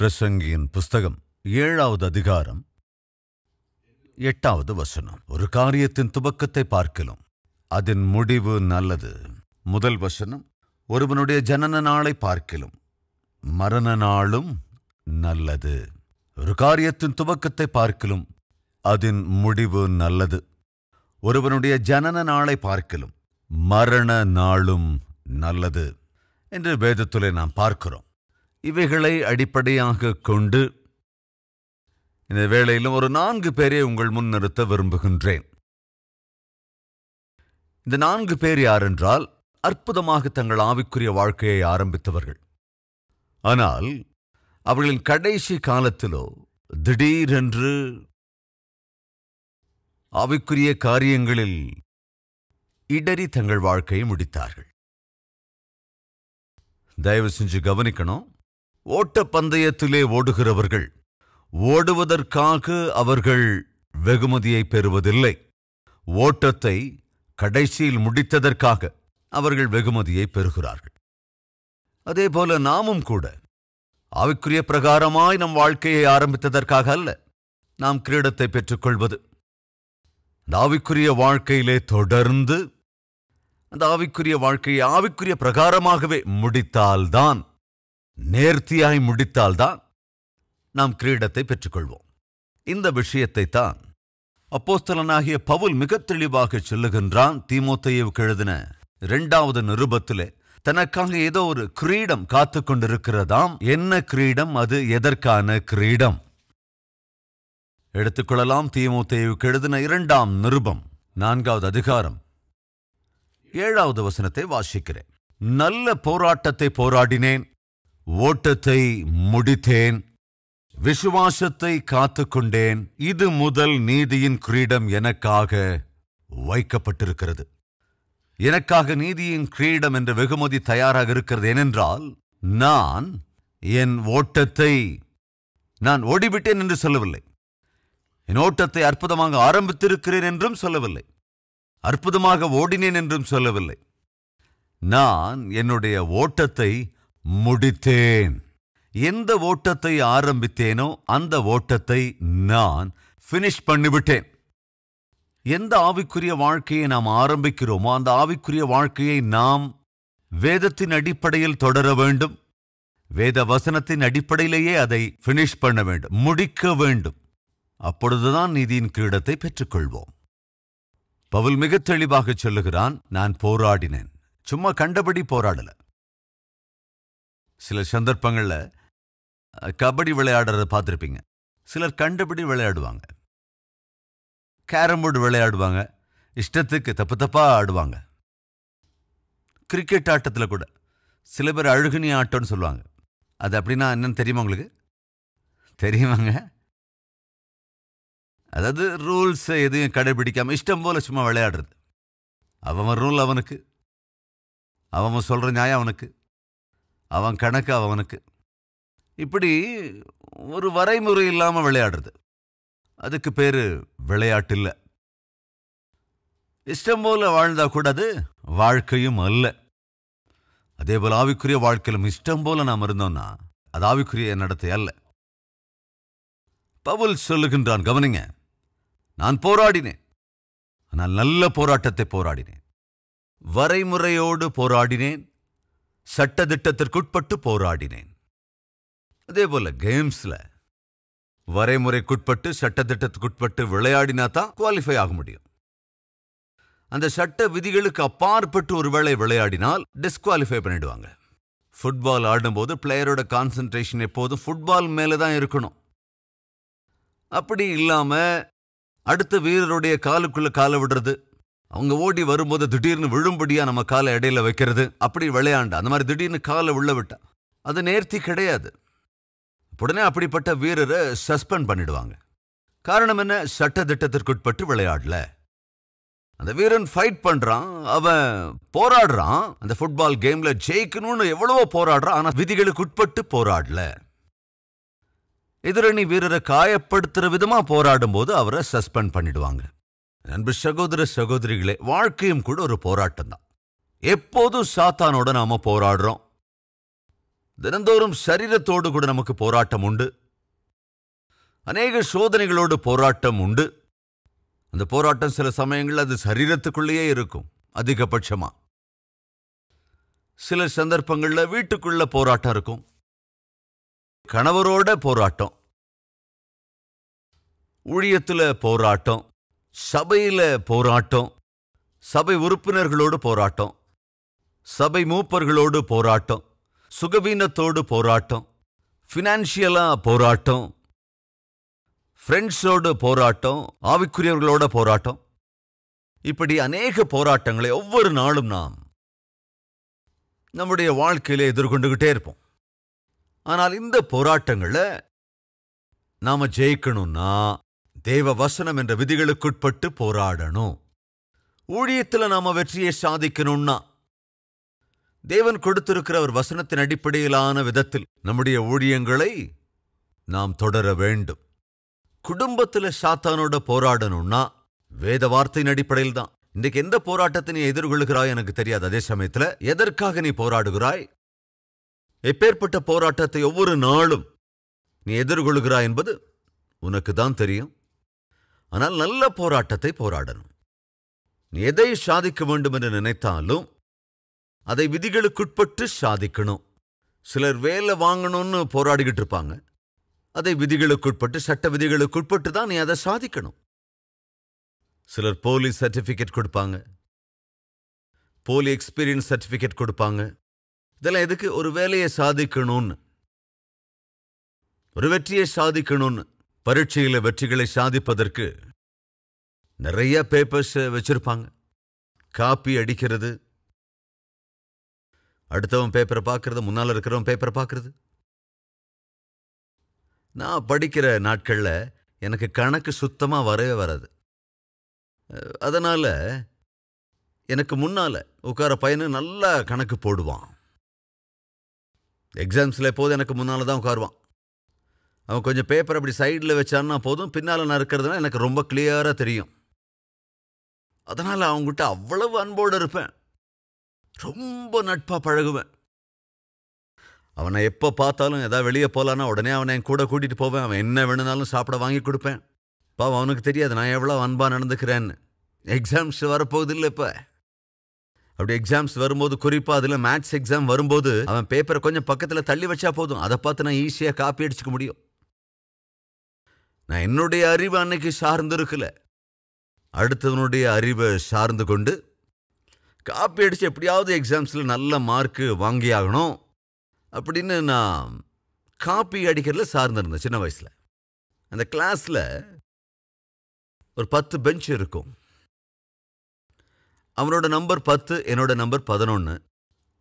பிரசங்கியின் புஸ்தகம் 7வது அதிகாரம் 8வது வசனம். ஒரு காரியத்தின் துவக்கத்தை பார்க்கலாம், அதன் முடிவு நல்லது. முதல் வசனம், ஒருவனுடைய ஜனன நாளை பார்க்கலாம் மரண நாளும் நல்லது. ஒரு காரியத்தின் துவக்கத்தை பார்க்கலாம், அதன் முடிவு நல்லது. ஒருவனுடைய ஜனன நாளை பார்க்கலாம் மரண நாளும் நல்லது என்று வேதத்திலே நாம் பார்க்கிறோம். இவைகளை அடிப்படையாக கொண்டு இந்த வேளையிலும் ஒரு 4 பேரை உங்கள் முன் நிறுத்த விரும்புகின்றேன். இந்த 4 பேர் யாரென்றால், அற்புதமாக தங்கள் ஆவிக்குரிய வாழ்க்கையை ஆரம்பித்தவர்கள். ஆனால் அவர்களின் கடைசி காலத்திலோ திடீரென்று ஆவிக்குரிய காரியங்களில் இடறி தங்கள் வாழ்க்கையை முடித்தார்கள். தயவு செஞ்சு கவனிக்கணும். ஓட்டப்பந்தயத்திலே ஓடுகிறவர்கள் ஓடுவதற்காக அவர்கள் வெகுமதியை பெறுவதில்லை. ஓட்டத்தை கடைசியில் முடித்ததற்காக அவர்கள் வெகுமதியை பெறுகிறார்கள். அதேபோல நாமும் கூட ஆவிக்குரிய பிரகாரமாய் நம் வாழ்க்கையை ஆரம்பித்ததற்காக அல்ல நாம் கிரீடத்தை பெற்றுக்கொள்வது. அந்த ஆவிக்குரிய வாழ்க்கையிலே தொடர்ந்து அந்த ஆவிக்குரிய வாழ்க்கையை ஆவிக்குரிய பிரகாரமாகவே முடித்தால்தான், நேர்த்தியாய் முடித்தால்தான் நாம் கிரீடத்தை பெற்றுக்கொள்வோம். இந்த விஷயத்தை தான் அப்போஸ்தலனாகிய பவுல் மிக தெளிவாக சொல்லுகின்றான். தீமோத்தேயுவுக்கு எழுதின 2வது நிருபத்திலே தனக்காக ஏதோ ஒரு கிரீடம் காத்து கொண்டிருக்கிறதாம். என்ன கிரீடம்? அது எதற்கான கிரீடம்? எடுத்துக்கொள்ளலாம். தீமோத்தேயுவுக்கு எழுதின 2ஆம் நிருபம் 4வது அதிகாரம் 7வது வசனத்தை வாசிக்கிறேன். நல்ல போராட்டத்தை போராடினேன், ஓட்டத்தை முடித்தேன், விசுவாசத்தை காத்துக்கொண்டேன். இது முதல் நீதியின் கிரீடம் எனக்காக வைக்கப்பட்டிருக்கிறது. எனக்காக நீதியின் கிரீடம் என்ற வெகுமதி தயாராக இருக்கிறது. ஏனென்றால் நான் என் ஓட்டத்தை ஓடிவிட்டேன் என்று சொல்லவில்லை. என் ஓட்டத்தை அற்புதமாக ஆரம்பித்திருக்கிறேன் என்றும் சொல்லவில்லை. அற்புதமாக ஓடினேன் என்றும் சொல்லவில்லை. நான் என்னுடைய ஓட்டத்தை முடித்தேன். எந்த ஓட்டத்தை ஆரம்பித்தேனோ அந்த ஓட்டத்தை நான் ஃபினிஷ் பண்ணிவிட்டேன். எந்த ஆவிக்குரிய வாழ்க்கையை நாம் ஆரம்பிக்கிறோமோ அந்த ஆவிக்குரிய வாழ்க்கையை நாம் வேதத்தின் அடிப்படையில் தொடர வேண்டும். வேத வசனத்தின் அடிப்படையிலேயே அதை ஃபினிஷ் பண்ண வேண்டும், முடிக்க வேண்டும். அப்பொழுதுதான் நீதியின் கிரீடத்தை பெற்றுக்கொள்வோம். பவுல் மிக தெளிவாக சொல்லுகிறான், நான் போராடினேன். சும்மா கண்டபடி போராடல. சில சந்தர்ப்பங்கள்ல கபடி விளையாடுறத பார்த்துருப்பீங்க. சிலர் கண்டபடி விளையாடுவாங்க. கேரம் போர்டு விளையாடுவாங்க, இஷ்டத்துக்கு தப்பு தப்பா ஆடுவாங்க. கிரிக்கெட் ஆட்டத்தில் கூட சில பேர் அழுகுனி ஆட்டம்னு சொல்லுவாங்க. அது அப்படின்னா என்னன்னு தெரியுமா உங்களுக்கு? தெரியுமாங்க? அதாவது ரூல்ஸ் எதையும் கடைபிடிக்காம இஷ்டம் போல சும்மா விளையாடுறது. அவன் ரூல் அவனுக்கு, அவன் சொல்ற நியாயம் அவனுக்கு, அவன் கணக்கு அவனுக்கு. இப்படி ஒரு வரைமுறை இல்லாம விளையாடுறது, அதுக்கு பேரு விளையாட்டு இல்லை. இஷ்டம் போல வாழ்ந்தா கூட அது வாழ்க்கையும் அல்ல. அதே போல ஆவிக்குரிய வாழ்க்கையிலும் இஷ்டம் போல நாம் இருந்தோம்னா அது ஆவிக்குரிய நடத்தை அல்ல. பவுல் சொல்லுகின்றான், கவனிங்க, நான் போராடினேன், ஆனால் நல்ல போராட்டத்தை போராடினேன். வரைமுறையோடு போராடினேன், சட்டதிட்டத்திற்குட்பட்டு போராடினேன். அதே போல கேம்ஸ்ல வரைமுறைக்குட்பட்டு சட்டத்திட்டத்துக்குட்பட்டு விளையாடினா தான் குவாலிஃபை ஆக முடியும். அந்த சட்ட விதிகளுக்கு அப்பாற்பட்டு ஒருவேளை விளையாடினால் டிஸ்குவாலிஃபை பண்ணிடுவாங்க. ஃபுட்பால் ஆடும்போது பிளேயரோட கான்சன்ட்ரேஷன் எப்போதும் ஃபுட்பால் மேலே தான் இருக்கணும். அப்படி இல்லாம அடுத்த வீரருடைய காலுக்குள்ள காலை விடுறது, அவங்க ஓடி வரும்போது திடீர்னு விழும்படியா நம்ம காலை இடையில வைக்கிறது, அப்படி விளையாண்டா அந்த மாதிரி திடீர்னு காலை உள்ள விட்டா அது நேர்த்தி கிடையாது. உடனே அப்படிப்பட்ட வீரரை சஸ்பெண்ட் பண்ணிடுவாங்க. காரணம் என்ன? சட்ட திட்டத்திற்குட்பட்டு விளையாடல. அந்த வீரன் ஃபைட் பண்றான், அவன் போராடுறான், அந்த ஃபுட்பால் கேம்ல ஜெயிக்கணும்னு எவ்வளவோ போராடுறான், ஆனா விதிகளுக்கு உட்பட்டு போராடல. எதிரணி வீரரை காயப்படுத்துற விதமா போராடும் போது அவரை சஸ்பெண்ட் பண்ணிடுவாங்க. அன்பு சகோதர சகோதரிகளே, வாழ்க்கையும் கூட ஒரு போராட்டம் தான். எப்போதும் சாத்தானோட நாம போராடுறோம். தினந்தோறும் சரீரத்தோடு கூட நமக்கு போராட்டம் உண்டு. அநேக சோதனைகளோடு போராட்டம் உண்டு. அந்த போராட்டம் சில சமயங்கள் அது சரீரத்துக்குள்ளேயே இருக்கும். அதிகபட்சமா சில சந்தர்ப்பங்கள்ல வீட்டுக்குள்ள போராட்டம் இருக்கும். கணவரோட போராட்டம், ஊழியத்துல போராட்டம், சபையில போராட்டம், சபை உறுப்பினர்களோடு போராட்டம், சபை மூப்பர்களோடு போராட்டம், சுகவீனத்தோடு போராட்டம், ஃபினான்ஷியலா போராட்டம், ஃப்ரெண்ட்ஸோடு போராட்டம், ஆவிக்குரியவர்களோட போராட்டம். இப்படி அநேக போராட்டங்களை ஒவ்வொரு நாளும் நாம் நம்முடைய வாழ்க்கையில எதிர்கொண்டுகிட்டே இருப்போம். ஆனால் இந்த போராட்டங்களை நாம ஜெயிக்கணும்னா தேவ வசனம் என்ற விதிகளுக்குட்பட்டு போராடணும். ஊழியத்தில் நாம வெற்றியை சாதிக்கணும்னா தேவன் கொடுத்திருக்கிற ஒரு வசனத்தின் அடிப்படையிலான விதத்தில் நம்முடைய ஊழியங்களை நாம் தொடர வேண்டும். குடும்பத்தில் சாத்தானோட போராடணும்னா வேத வார்த்தையின் அடிப்படையில் தான். இன்றைக்கு எந்த போராட்டத்தை நீ எதிர்கொள்கிறாய் எனக்கு தெரியாது. அதே சமயத்தில் எதற்காக நீ போராடுகிறாய், எப்பேற்பட்ட போராட்டத்தை ஒவ்வொரு நாளும் நீ எதிர்கொள்கிறாய் என்பது உனக்கு தான் தெரியும். ஆனால் நல்ல போராட்டத்தை போராடணும். நீ எதை சாதிக்க வேண்டும் என்று நினைத்தாலும் அதை விதிகளுக்குட்பட்டு சாதிக்கணும். சிலர் வேலை வாங்கணும்னு போராடிக்கிட்டு இருப்பாங்க. அதை விதிகளுக்குட்பட்டு, சட்ட விதிகளுக்குட்பட்டு தான் நீ அதை சாதிக்கணும். சிலர் போலீஸ் சர்டிஃபிகேட் கொடுப்பாங்க, போலி எக்ஸ்பீரியன்ஸ் சர்டிஃபிகேட் கொடுப்பாங்க. இதெல்லாம் எதுக்கு? ஒரு வேலையை சாதிக்கணும்னு, ஒரு வெற்றியை சாதிக்கணும்னு. பரீட்சையில வெற்றிகளை சாதிப்பதற்கு நிறைய பேப்பர்ஸ் வச்சிருப்பாங்க. காப்பி அடிக்கிறது, அடுத்தவன் பேப்பரை பார்க்கறது, முன்னால் இருக்கிறவன் பேப்பரை பார்க்கறது. நான் படிக்கிற நாட்களில் எனக்கு கணக்கு சுத்தமாக வரவே வராது. அதனால் எனக்கு முன்னால் உட்கார பையனு நல்லா கணக்கு போடுவான். எக்ஸாம்ஸில் எப்போதும் எனக்கு முன்னால் தான் உட்காருவான். அவன் கொஞ்சம் பேப்பர் அப்படி சைடில் வச்சான்னா போதும், பின்னால் நான் இருக்கிறதுனா எனக்கு ரொம்ப கிளியராக தெரியும். அதனால் அவங்ககிட்ட அவ்வளவு அன்போடு இருப்பேன், ரொம்ப நட்பாக பழகுவேன். அவனை எப்போ பார்த்தாலும் ஏதாவது வெளியே போகலான்னா உடனே அவனை என் கூட கூட்டிகிட்டு போவேன். அவன் என்ன வேணுனாலும் சாப்பிட வாங்கி கொடுப்பேன். பாவம் அவனுக்கு தெரியாது நான் எவ்வளோ அன்பாக நடந்துக்கிறேன்னு. எக்ஸாம்ஸ் வரப்போகுது இல்லை இப்போ. அப்படி எக்ஸாம்ஸ் வரும்போது, குறிப்பாக அதில் மேத்ஸ் எக்ஸாம் வரும்போது, அவன் பேப்பரை கொஞ்சம் பக்கத்தில் தள்ளி வச்சா போதும், அதை பார்த்து நான் ஈஸியாக காப்பி அடிச்சுக்க முடியும். நான் என்னுடைய அறிவு அன்னைக்கு சார்ந்து இருக்கல, அடுத்தவனுடைய அறிவை சார்ந்து கொண்டு காப்பி அடித்து எப்படியாவது எக்ஸாம்ஸில் நல்ல மார்க்கு வாங்கி ஆகணும் அப்படின்னு நான் காப்பி அடிக்கிறதுல சார்ந்திருந்தேன் சின்ன வயசில். அந்த கிளாஸில் ஒரு 10 பெஞ்ச் இருக்கும். அவனோட நம்பர் 10, என்னோட நம்பர் 11.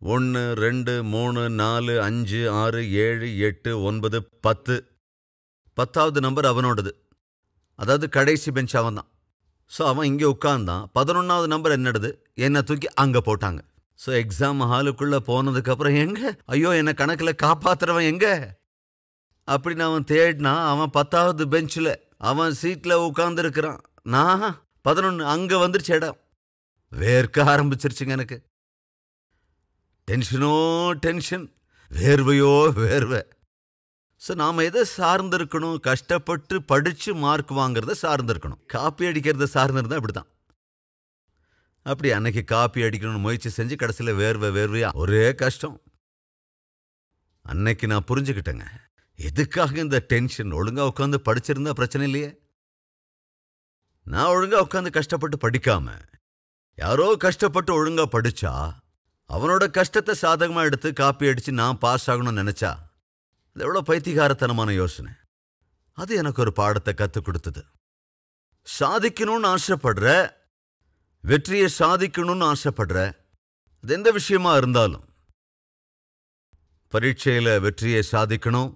1 2 3 4 5 6 7 8 9 10. 10வது நம்பர் அவனோடது, அதாவது கடைசி பெஞ்ச் அவன் தான். ஸோ அவன் இங்கே உட்கார்ந்தான். 11வது நம்பர் என்னோடது, என்னை தூக்கி அங்கே போட்டாங்க. ஸோ எக்ஸாம் ஹாலுக்குள்ளே போனதுக்கப்புறம் எங்கே, ஐயோ என்னை கணக்கில் காப்பாற்றுறவன் எங்கே அப்படின்னு அவன் தேடினா, அவன் 10வது பெஞ்சில் அவன் சீட்டில் உட்கார்ந்துருக்கிறான். நான் 11 அங்கே வந்துருச்சு இடம். வேர்க்க ஆரம்பிச்சிருச்சுங்க எனக்கு. டென்ஷனோ டென்ஷன், வேர்வையோ வேர்வை. ஸோ நாம் எதை சார்ந்திருக்கணும்? கஷ்டப்பட்டு படித்து மார்க் வாங்கிறத சார்ந்திருக்கணும். காப்பி அடிக்கிறத சார்ந்திருந்தா இப்படி தான். அப்படி அன்னைக்கு காப்பி அடிக்கணும்னு முயற்சி செஞ்சு கடைசியில் வேர்வையா ஒரே கஷ்டம். அன்னைக்கு நான் புரிஞ்சுக்கிட்டேங்க, எதுக்காக இந்த டென்ஷன். ஒழுங்காக உட்காந்து படிச்சிருந்தா பிரச்சனை இல்லையே. நான் ஒழுங்காக உட்காந்து கஷ்டப்பட்டு படிக்காம யாரோ கஷ்டப்பட்டு ஒழுங்காக படிச்சா, அவனோட கஷ்டத்தை சாதகமாக எடுத்து காப்பி அடித்து நான் பாஸ் ஆகணும்னு நினச்சா, அது எவ்வளோ பைத்தியகாரத்தனமான யோசனை. அது எனக்கு ஒரு பாடத்தை கற்றுக் கொடுத்தது. சாதிக்கணும்னு ஆசைப்படுற, வெற்றியை சாதிக்கணும்னு ஆசைப்படுற, அது எந்த விஷயமா இருந்தாலும், பரீட்சையில் வெற்றியை சாதிக்கணும்,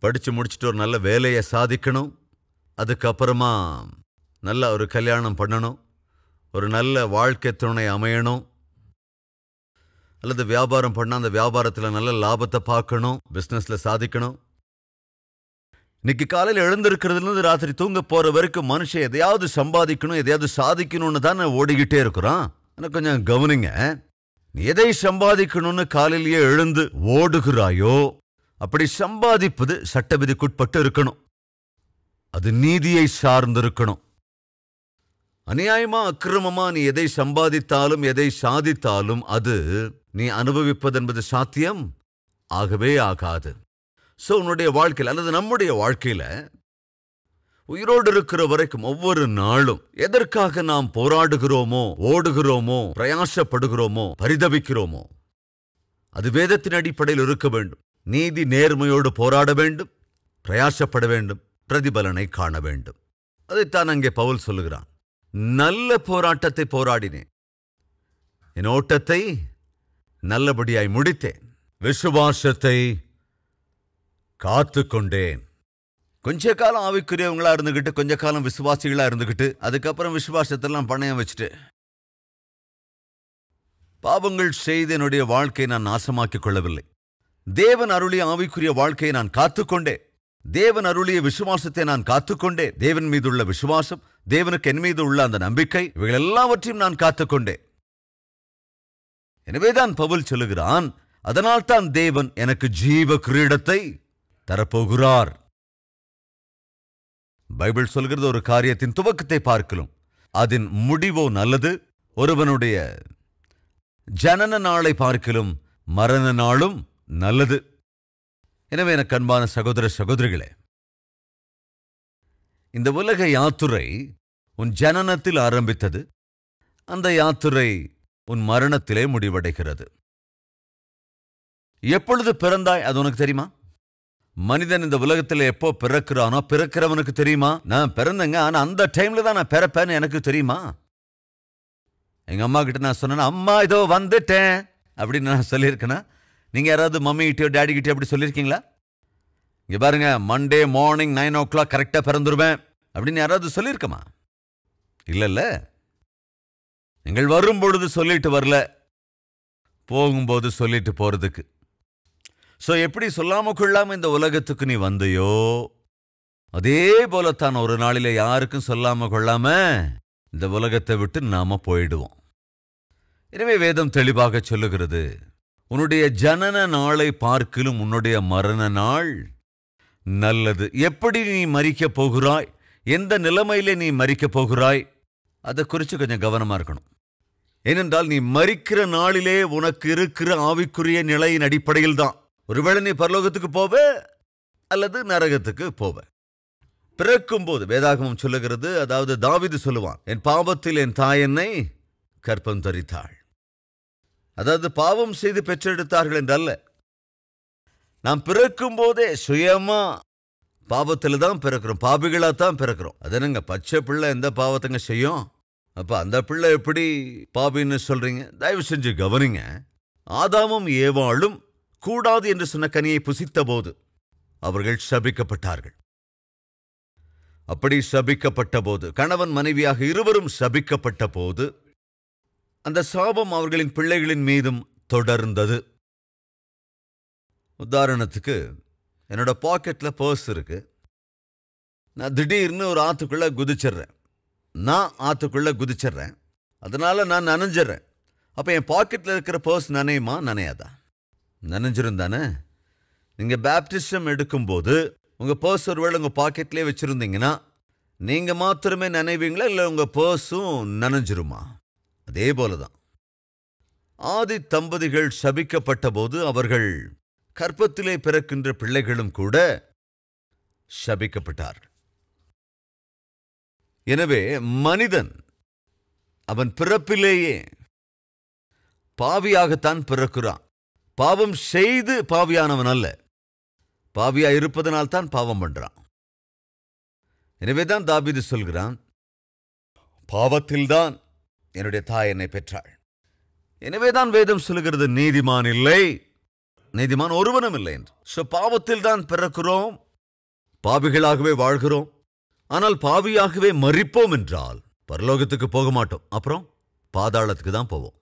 படித்து முடிச்சுட்டு ஒரு நல்ல வேலையை சாதிக்கணும், அதுக்கப்புறமா நல்ல ஒரு கல்யாணம் பண்ணணும், ஒரு நல்ல வாழ்க்கை துணை அமையணும், அல்லது வியாபாரம் பண்ணால் அந்த வியாபாரத்தில் நல்ல லாபத்தை பார்க்கணும், பிஸ்னஸில் சாதிக்கணும். இன்னைக்கு காலையில் எழுந்திருக்கிறதுலேருந்து ராத்திரி தூங்க போகிற வரைக்கும் மனுஷன் எதையாவது சம்பாதிக்கணும், எதையாவது சாதிக்கணும்னு தானே ஓடிக்கிட்டே இருக்கிறான். ஆனால் கொஞ்சம் கவனிங்க, நீ எதை சம்பாதிக்கணும்னு காலையிலேயே எழுந்து ஓடுகிறாயோ அப்படி சம்பாதிப்பது சட்டவிதிக்குட்பட்டு இருக்கணும். அது நீதியை சார்ந்திருக்கணும். அநியாயமா அக்கிரமமா நீ எதை சம்பாதித்தாலும் எதை சாதித்தாலும் அது நீ அனுபவிப்பது என்பது சாத்தியம் ஆகவே ஆகாது. சோ உன்னுடைய வாழ்க்கையில் அல்லது நம்முடைய வாழ்க்கையில உயிரோடு இருக்கிற வரைக்கும் ஒவ்வொரு நாளும் எதற்காக நாம் போராடுகிறோமோ, ஓடுகிறோமோ, பிரயாசப்படுகிறோமோ, பரிதபிக்கிறோமோ அது வேதத்தின் அடிப்படையில் இருக்க வேண்டும். நீதி நேர்மையோடு போராட வேண்டும், பிரயாசப்பட வேண்டும், பிரதிபலனை காண வேண்டும். அதைத்தான் அங்கே பவுல் சொல்லுகிறான். நல்ல போராட்டத்தை போராடினேன், என் ஓட்டத்தை நல்லபடியாய் முடித்தேன், விசுவாசத்தை காத்து கொண்டேன். கொஞ்ச காலம் ஆவிக்குரியவங்களா இருந்துகிட்டு, கொஞ்ச காலம் விசுவாசிகளா இருந்துகிட்டு, அதுக்கப்புறம் விசுவாசத்தெல்லாம் பணயம் வச்சுட்டு பாவங்கள் செய்து என்னுடைய வாழ்க்கையை நான் நாசமாக்கிக் கொள்ளவில்லை. தேவன் அருளிய ஆவிக்குரிய வாழ்க்கையை நான் காத்துக்கொண்டேன். தேவன் அருளிய விசுவாசத்தை நான் காத்துக்கொண்டேன். தேவன் மீதுள்ள விசுவாசம், தேவனுக்கு என் மீது உள்ள அந்த நம்பிக்கை, இவைகள் எல்லாவற்றையும் நான் காத்துக்கொண்டேன். எனவேதான் பவுல் சொல்லுகிறான், அதனால்தான் தேவன் எனக்கு ஜீவ கிரீடத்தை தரப்போகிறார். பைபிள் சொல்கிறது, ஒரு காரியத்தின் துவக்கத்தை பார்க்கலாம், அதன் முடிவோ நல்லது. ஒருவனுடைய ஜனன நாளை பார்க்கலும் மரண நாளும் நல்லது. எனவே எனக்கு அன்பான சகோதர சகோதரிகளே, இந்த உலக யாத்திரை உன் ஜனனத்தில் ஆரம்பித்தது, அந்த யாத்திரை உன் மரணத்திலே முடிவடைகிறது. எப்பொழுது பிறந்தாய் அது உனக்கு தெரியுமா? மனிதன் இந்த உலகத்தில் எப்போ பிறக்கிறானோ பிறக்கிறவனுக்கு தெரியுமா? நான் பிறந்தேங்க, ஆனா அந்த டைம்ல தான் நான் பிறப்பேன்னு எனக்கு தெரியுமா? எங்க அம்மா கிட்ட நான் சொன்னேன்னா, அம்மா இதோ வந்துட்டேன் அப்படின்னு நான் சொல்லியிருக்கேனா? நீங்க யாராவது மம்மி கிட்டயோ டேடி கிட்டயோ அப்படி சொல்லியிருக்கீங்களா? இங்க பாருங்க, மண்டே மார்னிங் 9 o'clock கரெக்டா பிறந்துருவேன் அப்படின்னு யாராவது சொல்லியிருக்கமா? இல்லல்ல. நீங்கள் வரும்பொழுது சொல்லிட்டு வரல, போகும்போது சொல்லிட்டு போறதுக்கு. சோ எப்படி சொல்லாம கொள்ளாம இந்த உலகத்துக்கு நீ வந்தையோ, அதே போலத்தான் ஒரு நாளில யாருக்கும் சொல்லாம கொள்ளாம இந்த உலகத்தை விட்டு நாம போயிடுவோம். எனவே வேதம் தெளிவாக சொல்லுகிறது, உன்னுடைய ஜனன நாளை பார்க்கிலும் உன்னுடைய மரண நாள் நல்லது. எப்படி நீ மரிக்கப் போகிறாய், எந்த நிலைமையிலே நீ மரிக்கப் போகிறாய், அதை குறித்து கொஞ்சம் கவனமா இருக்கணும். ஏனென்றால் நீ மரிக்கிற நாளிலே உனக்கு இருக்கிற ஆவிக்குரிய நிலையின் அடிப்படையில் தான் ஒருவேளை நீ பரலோகத்துக்கு போவ அல்லது நரகத்துக்கு போவ. பிறக்கும் போது வேதாகமம் சொல்லுகிறது, அதாவது தாவீது சொல்லுவான், என் பாவத்தில் என் தாய் என்னை கற்பம் தரித்தாள். அதாவது பாவம் செய்து பெற்றெடுத்தார்கள் என்றல்ல, நாம் பிறக்கும் போதே சுயமா பாவத்தில் தான் பிறக்கிறோம், பாவிகளா தான் பிறக்கிறோம். அது என்னங்க, பச்சை பிள்ளை எந்த பாவத்தைங்க செய்யும்? அப்ப அந்த பிள்ளை எப்படி பாவின்னு சொல்றீங்க? தயவு செஞ்சு கவனிங்க. ஆதாமும் ஏவாளும் கூடாது என்று சொன்ன கனியை புசித்த போது அவர்கள் சபிக்கப்பட்டார்கள். அப்படி சபிக்கப்பட்ட போது, கணவன் மனைவியாக இருவரும் சபிக்கப்பட்ட போது, அந்த சாபம் அவர்களின் பிள்ளைகளின் மீதும் தொடர்ந்தது. உதாரணத்துக்கு, என்னோட பாக்கெட்ல பர்ஸ் இருக்கு, நான் திடீர்னு ஒரு ஆத்துக்குள்ள குதிச்சிடுறேன், அதனால நான் நனைஞ்சிடறேன். அப்ப என் பாக்கெட்ல இருக்கிற பர்ஸ் நனையுமா? நனையாதா? நனைஞ்சிரும் தானே. நீங்க பேப்டிசம் எடுக்கும்போது உங்க பர்ஸ் ஒருவேளை உங்க பாக்கெட்லேயே வச்சிருந்தீங்கன்னா நீங்க மாத்திரமே நனைவீங்களா, இல்லை உங்க பர்ஸும் நனைஞ்சிருமா? அதே போலதான் ஆதி தம்பதிகள் சபிக்கப்பட்ட போது அவர்கள் கர்ப்பத்திலே பிறக்கின்ற பிள்ளைகளும் கூட சபிக்கப்பட்டார்கள். எனவே மனிதன் அவன் பிறப்பிலேயே பாவியாகத்தான் பிறக்கிறான். பாவம் செய்து பாவியானவன் அல்ல, பாவியா இருப்பதனால்தான் பாவம் பண்றான். எனவேதான் தாவீது சொல்கிறான், பாவத்தில்தான் என்னுடைய தாய் என்னை பெற்றாள். எனவேதான் வேதம் சொல்லுகிறது, நீதிமான் இல்லை, நீதிமான் ஒருவனும் இல்லை என்று. பாவத்தில் தான் பிறக்கிறோம், பாவிகளாகவே வாழ்கிறோம். ஆனால் பாவியாகவே மரிப்போம் என்றால் பரலோகத்துக்கு போக மாட்டோம், அப்புறம் பாதாளத்துக்கு தான் போவோம்.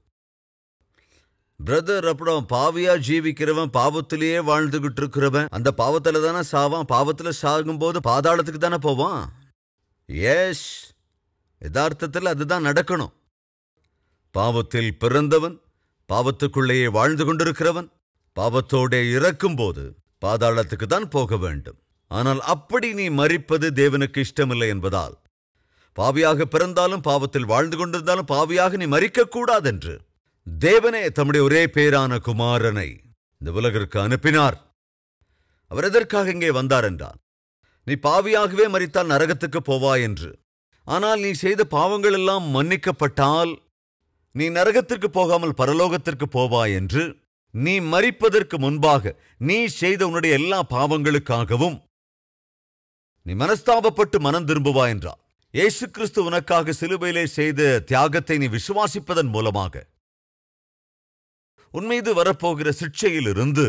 பிரதர், அப்புறம் பாவியா ஜீவிக்கிறவன், பாவத்திலேயே வாழ்ந்துகிட்டு இருக்கிறவன் அந்த பாவத்துல தானே சாவான், பாவத்துல சாகும் போது பாதாளத்துக்கு தானே போவான். எஸ், யதார்த்தத்தில் அதுதான் நடக்கணும். பாவத்தில் பிறந்தவன் பாவத்துக்குள்ளேயே வாழ்ந்து கொண்டிருக்கிறவன் பாவத்தோடே இறக்கும்போது பாதாளத்துக்கு தான் போக வேண்டும். ஆனால் அப்படி நீ மரிப்பது தேவனுக்கு இஷ்டமில்லை என்பதால் பாவியாக பிறந்தாலும் பாவத்தில் வாழ்ந்து கொண்டிருந்தாலும் பாவியாக நீ மரிக்கக்கூடாதென்று தேவனே தம்முடைய ஒரே பேரான குமாரனை இந்த உலகிற்கு அனுப்பினார். அவர் எதற்காக இங்கே வந்தார் என்றால், நீ பாவியாகவே மரித்தால் நரகத்துக்கு போவாய் என்று. ஆனால் நீ செய்த பாவங்கள் எல்லாம் மன்னிக்கப்பட்டால் நீ நரகத்திற்கு போகாமல் பரலோகத்திற்கு போவாய் என்று, நீ மரிப்பதற்கு முன்பாக நீ செய்த உன்னுடைய எல்லா பாவங்களுக்காகவும் நீ மனஸ்தாபப்பட்டு மனம் திரும்புவாய் என்றார். இயேசு கிறிஸ்து உனக்காக சிலுவையிலே செய்த தியாகத்தை நீ விசுவாசிப்பதன் மூலமாக உன்மீது வரப்போகிற சிக்ஷையிலிருந்து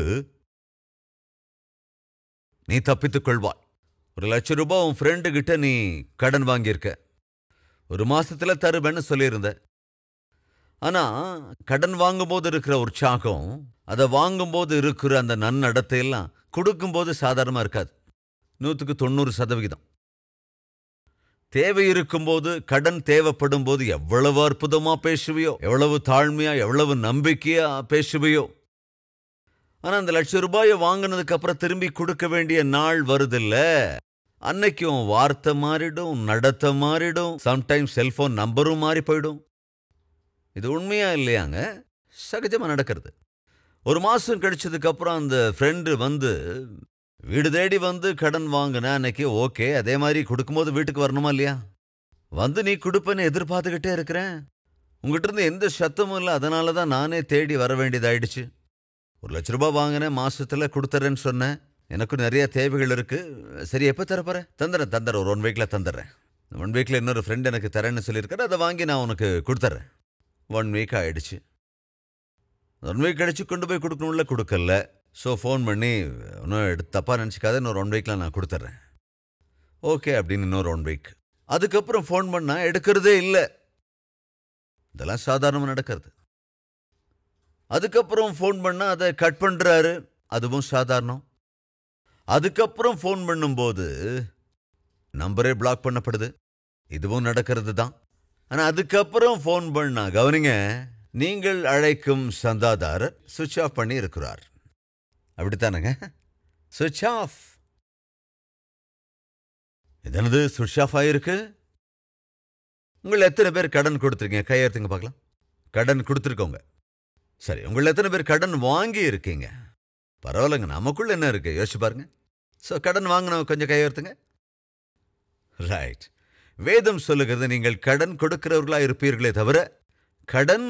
நீ தப்பித்துக் கொள்வாய். 1,00,000 ரூபாய் உன் ஃப்ரெண்டு கிட்ட நீ கடன் வாங்கியிருக்க. 1 மாசத்துல தருவேன்னு சொல்லியிருந்த. ஆனா கடன் வாங்கும்போது இருக்கிற உற்சாகம், அதை வாங்கும்போது இருக்கிற அந்த நன்னடத்தையெல்லாம் கொடுக்கும்போது சாதாரணமா இருக்காது. 190%. தேவை இருக்கும்போது, கடன் தேவைப்படும் போது எவ்வளவு அற்புதமா பேசுவியோ, எவ்வளவு தாழ்மையா, எவ்வளவு நம்பிக்கையா பேசுவியோ. ஆனா அந்த 1,00,000 ரூபாயை வாங்கினதுக்கு அப்புறம் திரும்பி கொடுக்க வேண்டிய நாள் வருதில்ல, அன்னைக்கும் வார்த்தை மாறிடும், நடத்த மாறிடும், சம்டைம்ஸ் செல்போன் நம்பரும் மாறி போயிடும். இது உண்மையா இல்லையாங்க? சகஜமா நடக்கிறது. 1 மாசம் கழிச்சதுக்கு அப்புறம் அந்த ஃப்ரெண்டு வந்து வீடு தேடி வந்து கடன் வாங்கின அன்னைக்கு ஓகே, அதே மாதிரி கொடுக்கும்போது வீட்டுக்கு வரணுமா இல்லையா? வந்து நீ கொடுப்பேன்னு எதிர்பார்த்துக்கிட்டே இருக்கிறேன். உங்ககிட்ட இருந்து எந்த சத்தமும் இல்லை, அதனால தான் நானே தேடி வர வேண்டியதாயிடுச்சு. 1,00,000 ரூபாய் வாங்கினேன், மாசத்துல கொடுத்துறேன்னு சொன்னேன். எனக்கும் நிறைய தேவைகள் இருக்கு. சரி, எப்போ தரப்போற? தந்துடுறேன், ஒரு 1 வீக்ல தந்துடுறேன். 1 வீக்ல இன்னொரு ஃப்ரெண்ட் எனக்கு தரேன்னு சொல்லியிருக்காரு, அதை வாங்கி நான் உனக்கு கொடுத்துட்றேன். 1 வீக் ஆயிடுச்சு. 1 வீக் கழிச்சு கொண்டு போய் கொடுக்கணும்ல, கொடுக்கல. ஸோ ஃபோன் பண்ணி, இன்னும் தப்பாக நினச்சிக்காத, இன்னொரு 1 வீக்கில் நான் கொடுத்துட்றேன். ஓகே அப்படின்னு இன்னொரு 1 வீக். அதுக்கப்புறம் ஃபோன் பண்ணால் எடுக்கிறதே இல்லை. இதெல்லாம் சாதாரணமாக நடக்கிறது. அதுக்கப்புறம் ஃபோன் பண்ணால் அதை கட் பண்ணுறாரு, அதுவும் சாதாரணம். அதுக்கப்புறம் ஃபோன் பண்ணும்போது நம்பரே பிளாக் பண்ணப்படுது, இதுவும் நடக்கிறது தான். ஆனால் அதுக்கப்புறம் ஃபோன் பண்ணா, கவனிங்க, நீங்கள் அழைக்கும் சந்தாதாரர் சுவிட்ச் ஆஃப் பண்ணி இருக்கிறார். அப்படித்தானுங்க? சுவிட்ச் ஆஃப். இதனது சுவிட்ச் ஆஃப் ஆயிருக்கு. உங்களை எத்தனை பேர் கடன் கொடுத்துருக்கீங்க? கையெழுத்துங்க பார்க்கலாம். கடன் கொடுத்துருக்கோங்க. சரி, உங்களை எத்தனை பேர் கடன் வாங்கி இருக்கீங்க? பரவாயில்லைங்க, நமக்குள்ள என்ன இருக்கு யோசிச்சு பாருங்க. ஸோ கடன் வாங்கினவங்க கொஞ்சம் கையெழுத்துங்க. ரைட். வேதம் சொல்லுகிறது, நீங்கள் கடன் கொடுக்கிறவர்களா இருப்பீர்களே தவிர கடன்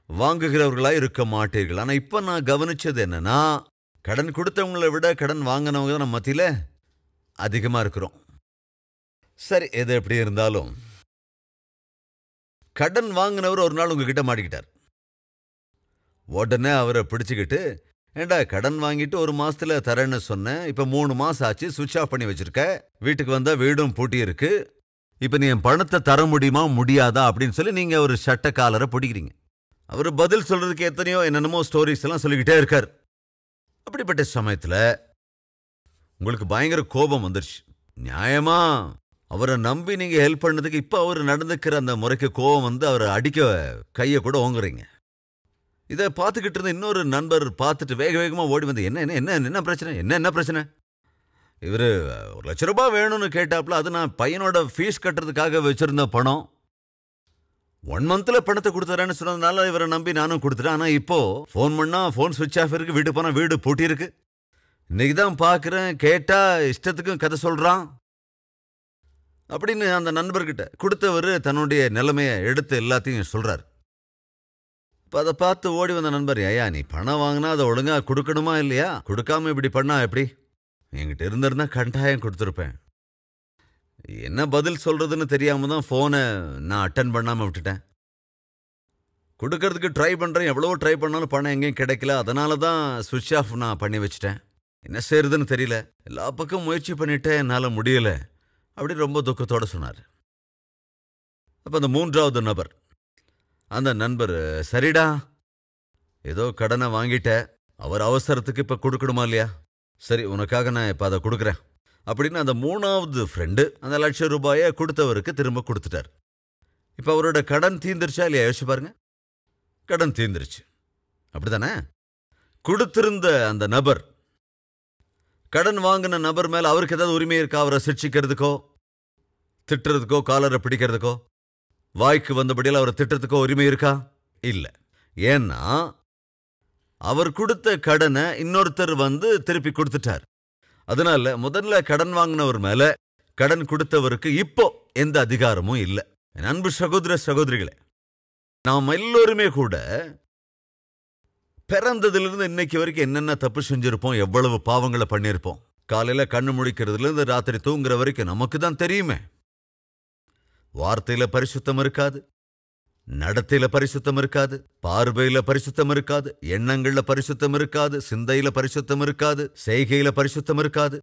வாங்குகிறவர்களா இருக்க மாட்டீர்கள். ஆனால் இப்போ நான் கவனிச்சது என்னன்னா, கடன் கொடுத்தவங்களை விட கடன் வாங்கினவங்க தான் நம்ம மத்தியில் அதிகமாக இருக்கிறோம். சரி, எது எப்படி இருந்தாலும் கடன் வாங்கினவர் ஒரு நாள் உங்ககிட்ட மாட்டிக்கிட்டார். உடனே அவரை பிடிச்சிக்கிட்டு, ஏண்டா கடன் வாங்கிட்டு 1 மாசத்துல தரேன்னு சொன்னேன், இப்போ 3 மாசம் ஆச்சு, சுவிட்ச் ஆஃப் பண்ணி வச்சிருக்க, வீட்டுக்கு வந்தா வீடும் பூட்டி இருக்கு, இப்போ நீ என் பணத்தை தர முடியுமா முடியாதா அப்படின்னு சொல்லி நீங்க ஒரு சட்ட காலரை பிடிக்கிறீங்க. அவர் பதில் சொல்றதுக்கு எத்தனையோ என்னென்னமோ ஸ்டோரிஸ் எல்லாம் சொல்லிக்கிட்டே இருக்கார். அப்படிப்பட்ட சமயத்துல உங்களுக்கு பயங்கர கோபம் வந்துருச்சு. நியாயமா அவரை நம்பி நீங்க ஹெல்ப் பண்ணதுக்கு இப்ப அவர் நடந்துக்கிற அந்த முறைக்கு கோபம் வந்து அவரை அடிக்க கையை கூட ஓங்குறீங்க. இதை பார்த்துக்கிட்டு இருந்த இன்னொரு நண்பர் பார்த்துட்டு வேக வேகமா ஓடி வந்து, என்ன என்ன என்ன என்ன பிரச்சனை, என்ன பிரச்சனை? இவர் 1,00,000 ரூபாய் வேணும்னு கேட்டாப்புல, அது நான் பையனோட ஃபீஸ் கட்டுறதுக்காக வச்சிருந்த பணம். 1 மந்த்ல பணத்தை கொடுத்துறேன்னு சொன்னதுனால இவரை நம்பி நானும் கொடுத்துட்டேன். ஆனால் இப்போ ஃபோன் பண்ணா ஃபோன் சுவிட்ச் ஆஃப் இருக்கு, வீட்டு போனால் வீடு பூட்டி இருக்கு. இன்னைக்கு தான் பார்க்குறேன், கேட்டா இஷ்டத்துக்கும் கதை சொல்றான் அப்படின்னு அந்த நண்பர்கிட்ட கொடுத்தவர் தன்னுடைய நிலைமையை எடுத்து எல்லாத்தையும் சொல்றாரு. இப்போ அதை பார்த்து ஓடி வந்த நண்பர், ஐயா நீ பணம் வாங்கினா அதை ஒழுங்கா கொடுக்கணுமா இல்லையா? கொடுக்காம இப்படி பண்ணா எப்படி? என்கிட்ட இருந்திருந்தா கட்டாயம் கொடுத்துருப்பேன். என்ன பதில் சொல்றதுன்னு தெரியாம தான் ஃபோனை நான் அட்டன் பண்ணாம விட்டுட்டேன். கொடுக்கறதுக்கு ட்ரை பண்றேன், எவ்வளவோ ட்ரை பண்ணாலும் பணம் எங்கேயும் கிடைக்கல, அதனால தான் சுவிட்ச் ஆஃப் நான் பண்ணி வச்சுட்டேன். என்ன செய்யறதுன்னு தெரியல, எல்லா பக்கம் முயற்சி பண்ணிட்டேன், என்னால் முடியல அப்படி ரொம்ப துக்கத்தோட சொன்னார். அப்போ அந்த 3வது நபர், அந்த நண்பர், சரிடா ஏதோ கடனை வாங்கிட்ட, அவர் அவசரத்துக்கு இப்போ கொடுக்கணுமா இல்லையா? சரி, உனக்காக நான் இப்போ அதை கொடுக்குறேன் அப்படின்னு அந்த 3வது ஃப்ரெண்டு அந்த 1,00,000 ரூபாயை கொடுத்தவருக்கு திரும்ப கொடுத்துட்டார். இப்போ அவரோட கடன் தீந்துருச்சா இல்லையா? யோசிச்சு பாருங்க. கடன் தீந்துருச்சு. அப்படித்தானே? கொடுத்திருந்த அந்த நபர், கடன் வாங்கின நபர் மேல அவருக்கு ஏதாவது உரிமை இருக்கா? அவரை சிக்ஷிக்கிறதுக்கோ, திட்டுறதுக்கோ, காலரை பிடிக்கிறதுக்கோ, வாய்க்கு வந்தபடியில் அவரை திட்டுறதுக்கோ உரிமை இருக்கா? இல்ல. ஏன்னா அவர் கொடுத்த கடனை இன்னொருத்தர் திருப்பி கொடுத்துட்டார். அதனால முதல்ல கடன் வாங்கினவர் மேல கடன் கொடுத்தவருக்கு இப்போ எந்த அதிகாரமும் இல்லை. அன்பு சகோதர சகோதரிகளே, நாம் எல்லோருமே கூட பிறந்ததிலிருந்து இன்னைக்கு வரைக்கும் என்னென்ன தப்பு செஞ்சிருப்போம், எவ்வளவு பாவங்களை பண்ணியிருப்போம். காலையில கண்ணு முழிக்கிறதுல இருந்து ராத்திரி தூங்குற வரைக்கும் நமக்கு தான் தெரியுமே. வார்த்தையில பரிசுத்தம் இருக்காது, நடத்தையில பரிசுத்தம் இருக்காது, பார்வையில பரிசுத்தம் இருக்காது, எண்ணங்கள்ல பரிசுத்தம் இருக்காது, சிந்தையில பரிசுத்தம் இருக்காது, செய்கையில பரிசுத்தம் இருக்காது.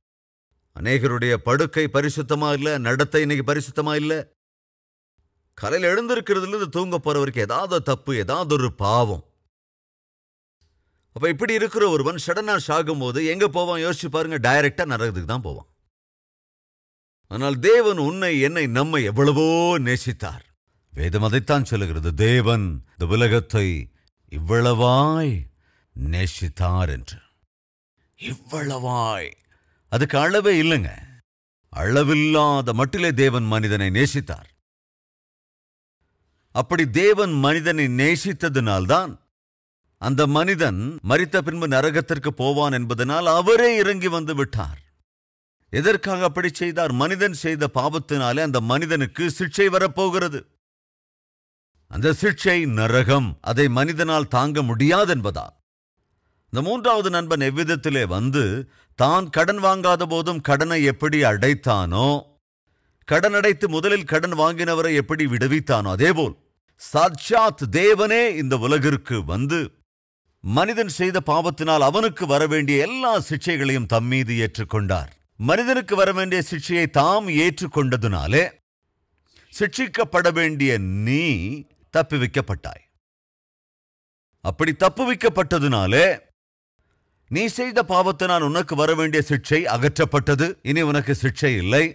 அநேகருடைய படுக்கை பரிசுத்தமா இல்ல, நடத்தை இன்னைக்கு பரிசுத்தமா இல்ல. காலையில் எழுந்திருக்கிறதுல இருந்து தூங்க போற வரைக்கும் ஏதாவது தப்பு, ஏதாவது ஒரு பாவம். அப்ப இப்படி இருக்கிற ஒருவன் சடனா சாகும் போது எங்க போவான் யோசிச்சு பாருங்க. டைரக்டா நரகத்துக்கு தான் போவான். ஆனால் தேவன் உன்னை, என்னை, நம்மை எவ்வளவோ நேசித்தார். வேதம் அதைத்தான் சொல்லுகிறது, தேவன் இந்த உலகத்தை இவ்வளவாய் நேசித்தார் என்று. இவ்வளவாய், அதுக்கு அளவே இல்லைங்க. அளவில்லாத மட்டிலே தேவன் மனிதனை நேசித்தார். அப்படி தேவன் மனிதனை நேசித்ததினால்தான் அந்த மனிதன் மரித்த பின்பு நரகத்திற்கு போவான் என்பதனால் அவரே இறங்கி வந்து விட்டார். எதற்காக அப்படி செய்தார்? மனிதன் செய்த பாவத்தினாலே அந்த மனிதனுக்கு சிக்ஷை வரப்போகிறது. அந்த சிக்ஷை நரகம். அதை மனிதனால் தாங்க முடியாது என்பதால் இந்த மூன்றாவது நண்பன் எவ்விதத்திலே தான் கடன் வாங்காத போதும் கடனை எப்படி அடைத்தானோ, கடன் அடைத்து முதலில் கடன் வாங்கினவரை எப்படி விடுவித்தானோ, அதேபோல் சாட்சாத் தேவனே இந்த உலகிற்கு மனிதன் செய்த பாவத்தினால் அவனுக்கு வரவேண்டிய எல்லா சிக்ஷைகளையும் தம்மீது ஏற்றுக்கொண்டார். மனிதனுக்கு வரவேண்டிய சிக்ஷையை தாம் ஏற்றுக்கொண்டதுனாலே சிக்ஷிக்கப்பட வேண்டிய நீ தப்புவிக்கப்பட்டாய். அப்படி தப்புவிக்கப்பட்டதுனாலே நீ செய்த பாவத்தினால் உனக்கு வரவேண்டிய சிக்ஷை அகற்றப்பட்டது. இனி உனக்கு சிக்ஷை இல்லை.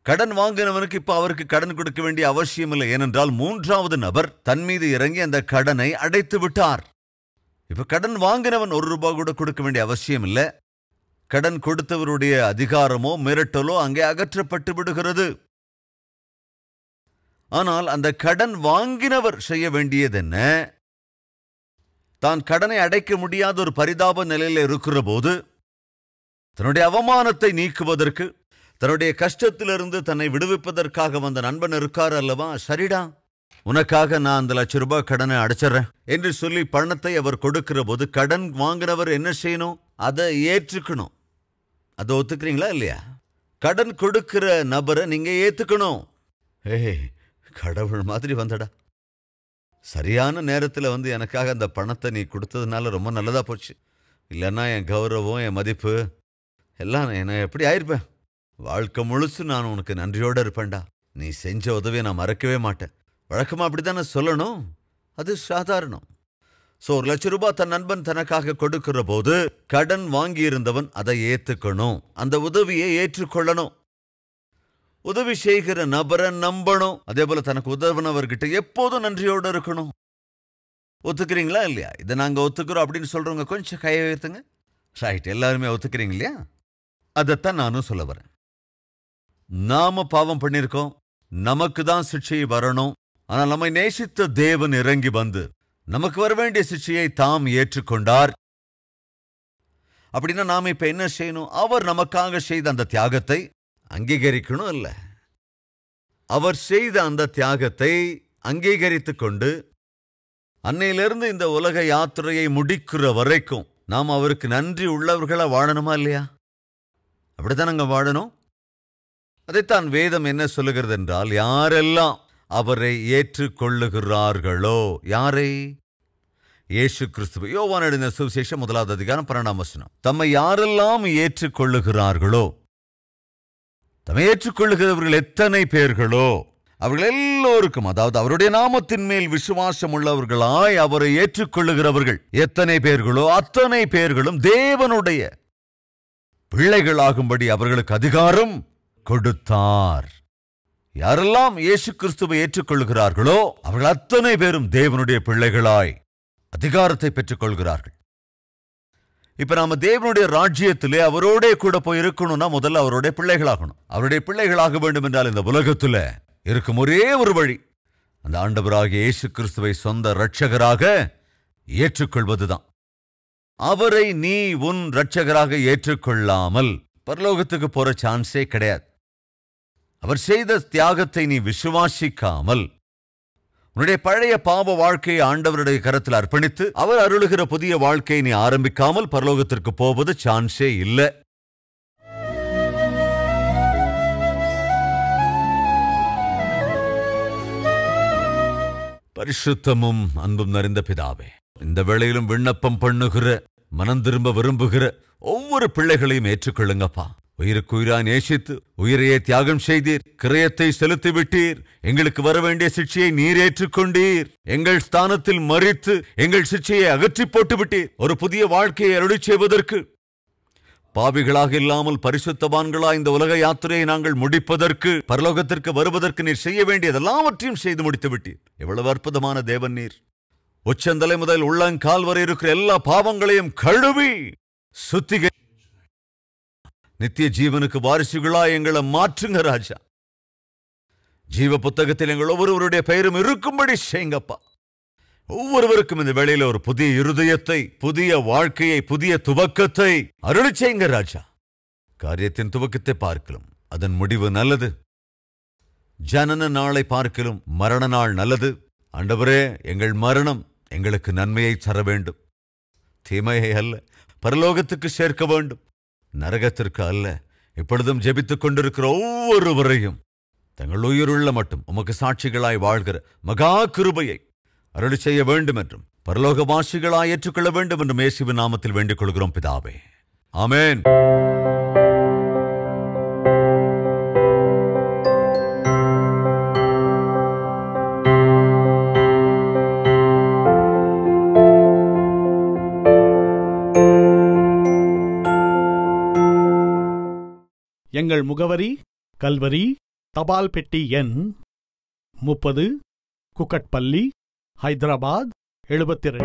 கடன் வாங்கினவனுக்கு இப்ப அவருக்கு கடன் கொடுக்க வேண்டிய அவசியம் இல்லை. ஏனென்றால் மூன்றாவது நபர் தன் மீது இறங்கி அந்த கடனை அடைத்து விட்டார். இப்ப கடன் வாங்கினவன் ₹1 கூட கொடுக்க வேண்டிய அவசியம் இல்லை. கடன் கொடுத்தவருடைய அதிகாரமோ மிரட்டலோ அங்கே அகற்றப்பட்டு விடுகிறது. ஆனால் அந்த கடன் வாங்கினவர் செய்ய வேண்டியது என்ன? தான் கடனை அடைக்க முடியாத ஒரு பரிதாப நிலையில் இருக்கிற போது தன்னுடைய அவமானத்தை நீக்குவதற்கு, தன்னுடைய கஷ்டத்திலிருந்து தன்னை விடுவிப்பதற்காக வந்த நண்பன் இருக்கார் அல்லவா? சரிடா, உனக்காக நான் அந்த ₹1,00,000 கடனை அடைச்சிடறேன் என்று சொல்லி பணத்தை அவர் கொடுக்கிற போது கடன் வாங்கினவர் என்ன செய்யணும்? அதை ஏற்றுக்கணும். அதை ஒத்துக்கிறீங்களா இல்லையா? கடன் கொடுக்கிற நபரை நீங்க ஏத்துக்கணும். கடவுள் மாதிரி வந்தடா, சரியான நேரத்தில் எனக்காக அந்த பணத்தை நீ கொடுத்ததுனால ரொம்ப நல்லதா போச்சு. இல்லைன்னா என் கௌரவம், என் மதிப்பு எல்லாம் என்ன எப்படி ஆயிருப்பேன். வாழ்க்கை முழுசு நான் உனக்கு நன்றியோடு இருப்பேன்டா. நீ செஞ்ச உதவியை நான் மறக்கவே மாட்டேன். வழக்கமா அப்படித்தானே சொல்லணும். அது சாதாரணம். ₹1,00,000 தன் நண்பன் தனக்காக கொடுக்கிற போது கடன் வாங்கியிருந்தவன் அதை ஏத்துக்கணும். அந்த உதவியை ஏற்றுக்கொள்ளணும். உதவி செய்கிற நபரை நம்பணும். அதே போல தனக்கு உதவினவர்கிட்ட எப்போதும் நன்றியோடு இருக்கணும். ஒத்துக்கிறீங்களா இல்லையா? இதை நாங்க ஒத்துக்கிறோம் அப்படின்னு சொல்றவங்க கொஞ்சம் கையை உயர்த்துங்க. ரைட், எல்லாருமே ஒத்துக்கிறீங்க இல்லையா? அதைத்தான் நானும் சொல்ல வரேன். நாம பாவம் பண்ணிருக்கோம், நமக்கு தான் சிக்ஷை வரணும். ஆனால் நம்மை நேசித்த தேவன் இறங்கி நமக்கு வர வேண்டிய சிக்ஷையை தாம் ஏற்றுக்கொண்டார். அப்படின்னா நாம இப்ப என்ன செய்யணும்? அவர் நமக்காக செய்த அந்த தியாகத்தை அங்கீகரிக்கணும். இல்ல, அவர் செய்த அந்த தியாகத்தை அங்கீகரித்துக் கொண்டு அன்னையிலிருந்து இந்த உலக யாத்திரையை முடிக்கிற வரைக்கும் நாம் அவருக்கு நன்றி உள்ளவர்களா வாழணுமா இல்லையா? அப்படித்தான் நாங்க வாழணும். அதைத்தான் வேதம் என்ன சொல்லுகிறது என்றால், யாரெல்லாம் அவரை ஏற்றுக்கொள்ளுகிறார்களோ, யாரை? இயேசு கிறிஸ்துவை. யோவான் எழுதின சுவிசேஷம் 1வது அதிகாரம் 12ஆம் வசனம். தம்மை யாரெல்லாம் ஏற்றுக்கொள்ளுகிறார்களோ, தம்மை ஏற்றுக்கொள்ளுகிறவர்கள் எத்தனை பேர்களோ அவர்கள் எல்லோருக்கும், அதாவது அவருடைய நாமத்தின் மேல் விசுவாசம் உள்ளவர்களாய் அவரை ஏற்றுக்கொள்ளுகிறவர்கள் எத்தனை பேர்களோ அத்தனை பேர்களும் தேவனுடைய பிள்ளைகளாகும்படி அவர்களுக்கு அதிகாரம் கொடுத்தார். யாரெல்லாம் இயேசு கிறிஸ்துவை ஏற்றுக்கொள்ளுகிறார்களோ அவர்கள் அத்தனை பேரும் தேவனுடைய பிள்ளைகளாய் அதிகாரத்தை பெற்றுக் கொள்கிறார்கள். இப்ப நாம தேவனுடைய ராஜ்யத்திலே அவரோட கூட போய் இருக்கணும்னா முதல்ல அவருடைய பிள்ளைகளாகணும். அவருடைய பிள்ளைகளாக வேண்டும் என்றால் இந்த உலகத்துல இருக்கும் ஒரே ஒரு வழி அந்த ஆண்டவராகிய இயேசு கிறிஸ்துவை சொந்த இரட்சகராக ஏற்றுக்கொள்வதுதான். அவரை நீ உன் இரட்சகராக ஏற்றுக்கொள்ளாமல் பரலோகத்துக்கு போற சான்ஸே கிடையாது. அவர் செய்த தியாகத்தை நீ விசுவாசிக்காமல் உன்னுடைய பழைய பாவ வாழ்க்கையை ஆண்டவருடைய கரத்தில் அர்ப்பணித்து அவர் அருளுகிற புதிய வாழ்க்கையை நீ ஆரம்பிக்காமல் பரலோகத்திற்கு போவது சான்ஸே இல்லை. பரிசுத்தமும் அன்பும் நிறைந்த பிதாவே, இந்த வேளையிலும் விண்ணப்பம் பண்ணுகிற மனம் திரும்ப விரும்புகிற ஒவ்வொரு பிள்ளைகளையும் ஏற்றுக்கொள்ளுங்கப்பா. உயிருக்கு உயிராய் நேசித்து உயிரையே தியாகம் செய்தீர், கிரயத்தை செலுத்திவிட்டீர். எங்களுக்கு வர வேண்டிய சிக்ஷையை நீர் ஏற்றுக்கொண்டீர். எங்கள் ஸ்தானத்தில் மறித்து எங்கள் சிக்ஷையை அகற்றி போட்டு விட்டீர். ஒரு புதிய வாழ்க்கையை அருளி செய்வதற்கு, பாவிகளாக இல்லாமல் பரிசுத்தவான்களா இந்த உலக யாத்திரையை நாங்கள் முடிப்பதற்கு, பரலோகத்திற்கு வருவதற்கு நீர் செய்ய வேண்டியதெல்லாவற்றையும் செய்து முடித்து விட்டீர். எவ்வளவு அற்புதமான தேவன் நீர்! உச்சந்தலை முதல் உள்ளங்கால் வரை இருக்கிற எல்லா பாவங்களையும் கழுவி சுத்திகை நித்திய ஜீவனுக்கு வாரிசுகளா எங்களை மாற்றுங்க ராஜா. ஜீவ புத்தகத்தில் எங்கள் ஒவ்வொருவருடைய பெயரும் இருக்கும்படி செய்யுங்கப்பா. ஒவ்வொருவருக்கும் இந்த வேளையில ஒரு புதிய இருதயத்தை, புதிய வாழ்க்கையை, புதிய துவக்கத்தை அருளி செய்யுங்க ராஜா. காரியத்தின் துவக்கத்தை பார்க்கலும் அதன் முடிவு நல்லது. ஜனன நாளை பார்க்கலும் மரண நாள் நல்லது. ஆண்டவரே, எங்கள் மரணம் எங்களுக்கு நன்மையை தர வேண்டும், தீமையை அல்ல. பரலோகத்துக்கு சேர்க்க வேண்டும், நரகத்திற்கு அல்ல. இப்பொழுதும் ஜெபித்துக் கொண்டிருக்கிற ஒவ்வொருவரையும் தங்கள் உயிருள்ள மட்டும் உமக்கு சாட்சிகளாய் வாழ்கிற மகா கிருபையை அருளி செய்ய வேண்டும் என்றும் பரலோகவாசிகளாய் ஏற்றுக்கொள்ள வேண்டும் என்றும் இயேசுவின் நாமத்தில் வேண்டிக் கொள்கிறோம் பிதாவே. ஆமென். எங்கள் முகவரி: கல்வரி, தபால் பெட்டி எண் 30, குக்கட்பள்ளி, ஹைதராபாத் 72.